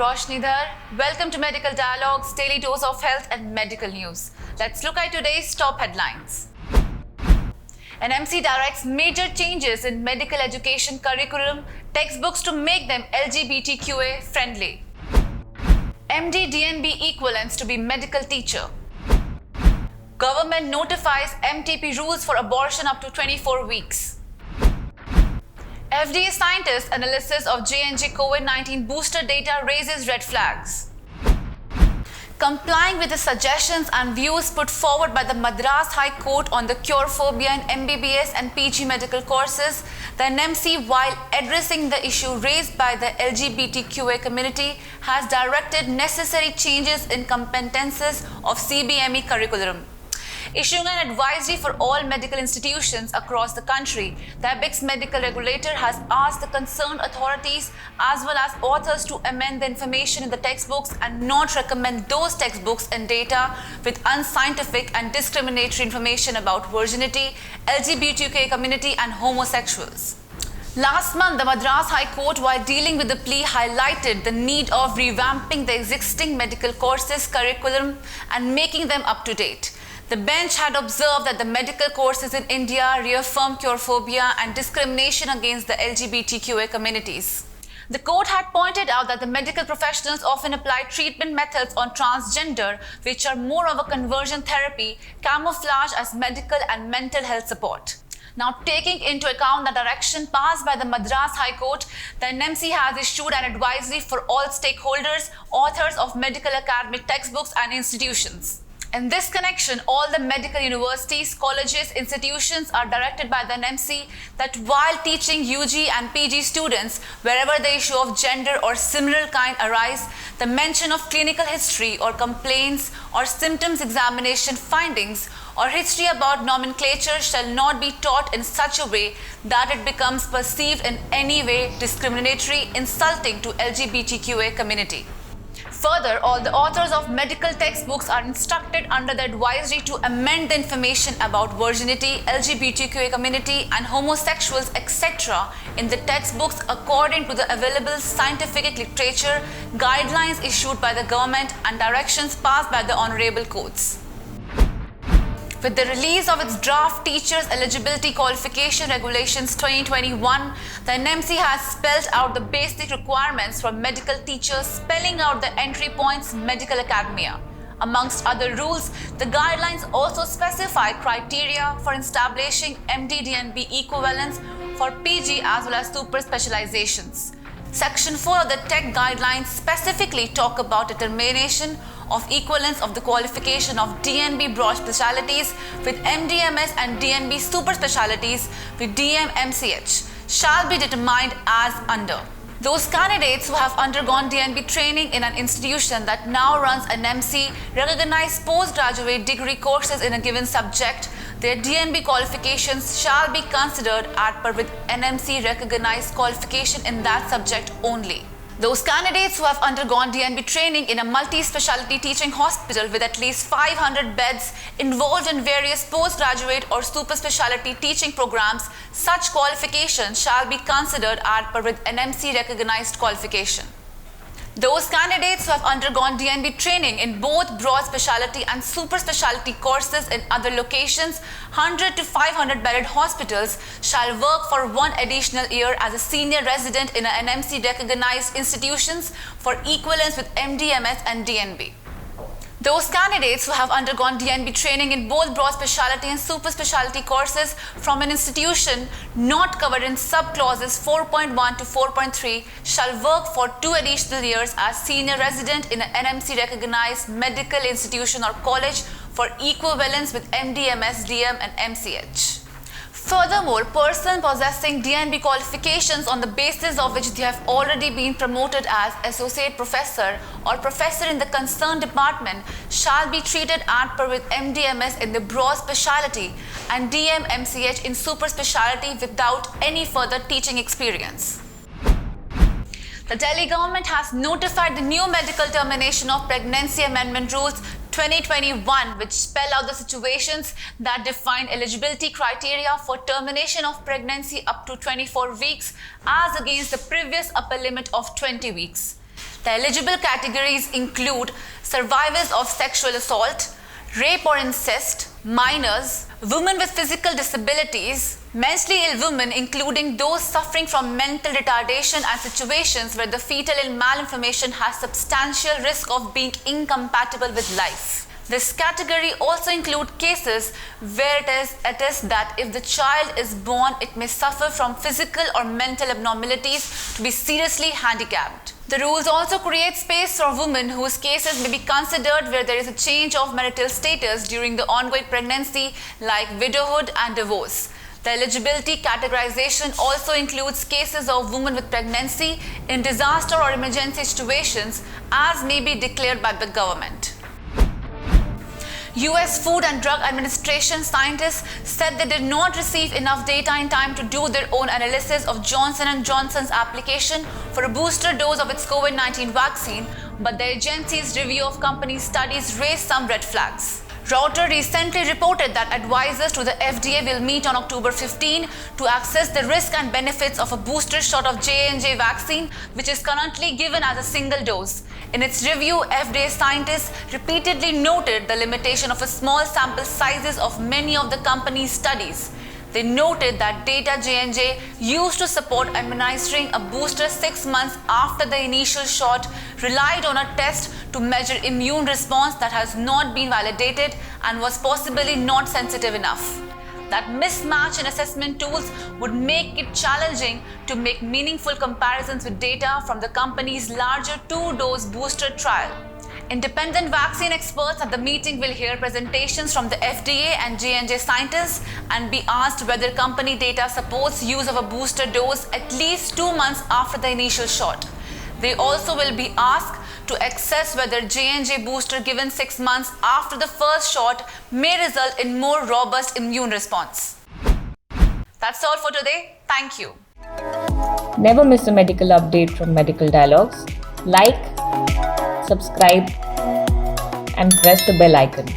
Roshni Dhar. Welcome to Medical Dialogues, daily dose of health and medical news. Let's look at today's top headlines. NMC directs major changes in medical education curriculum textbooks to make them LGBTQA friendly. MD DNB equivalents to be medical teacher. Government notifies MTP rules for abortion up to 24 weeks. FDA scientists' analysis of J&J COVID-19 booster data raises red flags. Complying with the suggestions and views put forward by the Madras High Court on the cure phobia in MBBS and PG medical courses, the NMC, while addressing the issue raised by the LGBTQA community, has directed necessary changes in competences of CBME curriculum. Issuing an advisory for all medical institutions across the country, the ABEX medical regulator has asked the concerned authorities as well as authors to amend the information in the textbooks and not recommend those textbooks and data with unscientific and discriminatory information about virginity, LGBTQ community and homosexuals. Last month, the Madras High Court, while dealing with the plea, highlighted the need of revamping the existing medical courses curriculum and making them up to date. The bench had observed that the medical courses in India reaffirm queerphobia and discrimination against the LGBTQA communities. The court had pointed out that the medical professionals often apply treatment methods on transgender, which are more of a conversion therapy, camouflage as medical and mental health support. Now, taking into account the direction passed by the Madras High Court, the NMC has issued an advisory for all stakeholders, authors of medical academic textbooks and institutions. In this connection, all the medical universities, colleges, institutions are directed by the NMC that while teaching UG and PG students, wherever the issue of gender or similar kind arise, the mention of clinical history or complaints or symptoms examination findings or history about nomenclature shall not be taught in such a way that it becomes perceived in any way discriminatory, insulting to LGBTQA community. Further, all the authors of medical textbooks are instructed under the advisory to amend the information about virginity, LGBTQA community and homosexuals, etc. in the textbooks according to the available scientific literature, guidelines issued by the government and directions passed by the honorable courts. With the release of its draft Teachers Eligibility Qualification Regulations 2021, the NMC has spelled out the basic requirements for medical teachers, spelling out the entry points medical academia. Amongst other rules, the guidelines also specify criteria for establishing MD-DNB equivalents for PG as well as super specializations. Section 4 of the TEC guidelines specifically talk about determination of equivalence of the qualification of DNB broad specialties with MDMS and DNB super specialties with DMMCH shall be determined as under. Those candidates who have undergone DNB training in an institution that now runs an NMC recognized postgraduate degree courses in a given subject, their DNB qualifications shall be considered at par with NMC recognized qualification in that subject only. Those candidates who have undergone DNB training in a multi-specialty teaching hospital with at least 500 beds involved in various postgraduate or super specialty teaching programs, such qualification shall be considered at par with NMC recognized qualification. Those candidates who have undergone DNB training in both broad specialty and super specialty courses in other locations, 100 to 500 bedded hospitals, shall work for one additional year as a senior resident in an NMC recognized institutions for equivalence with MDMS and DNB. Those candidates who have undergone DNB training in both broad specialty and super specialty courses from an institution not covered in sub-clauses 4.1 to 4.3 shall work for 2 additional years as senior resident in an NMC recognized medical institution or college for equivalence with MDMS, DM and MCH. Furthermore, persons possessing DNB qualifications on the basis of which they have already been promoted as associate professor or professor in the concerned department shall be treated at par with MDMS in the broad specialty and DMMCH in super specialty without any further teaching experience. The Delhi government has notified the new medical termination of pregnancy amendment rules 2021, which spell out the situations that define eligibility criteria for termination of pregnancy up to 24 weeks as against the previous upper limit of 20 weeks. The eligible categories include survivors of sexual assault, rape or incest, minors, women with physical disabilities, mentally ill women including those suffering from mental retardation and situations where the fetal malformation has substantial risk of being incompatible with life. This category also includes cases where it is attested that if the child is born, it may suffer from physical or mental abnormalities to be seriously handicapped. The rules also create space for women whose cases may be considered where there is a change of marital status during the ongoing pregnancy, like widowhood and divorce. The eligibility categorization also includes cases of women with pregnancy in disaster or emergency situations as may be declared by the government. US Food and Drug Administration scientists said they did not receive enough data in time to do their own analysis of Johnson & Johnson's application for a booster dose of its COVID-19 vaccine, but the agency's review of company studies raised some red flags. Reuters recently reported that advisors to the FDA will meet on October 15 to assess the risk and benefits of a booster shot of J&J vaccine, which is currently given as a single dose. In its review, FDA scientists repeatedly noted the limitation of a small sample sizes of many of the company's studies. They noted that data J&J used to support administering a booster 6 months after the initial shot relied on a test to measure immune response that has not been validated and was possibly not sensitive enough. That mismatch in assessment tools would make it challenging to make meaningful comparisons with data from the company's larger 2-dose booster trial. Independent vaccine experts at the meeting will hear presentations from the FDA and J&J scientists and be asked whether company data supports use of a booster dose at least 2 months after the initial shot. They also will be asked to assess whether J&J booster given 6 months after the first shot may result in more robust immune response. That's all for today. Thank you. Never miss a medical update from Medical Dialogues. Like, subscribe, and press the bell icon.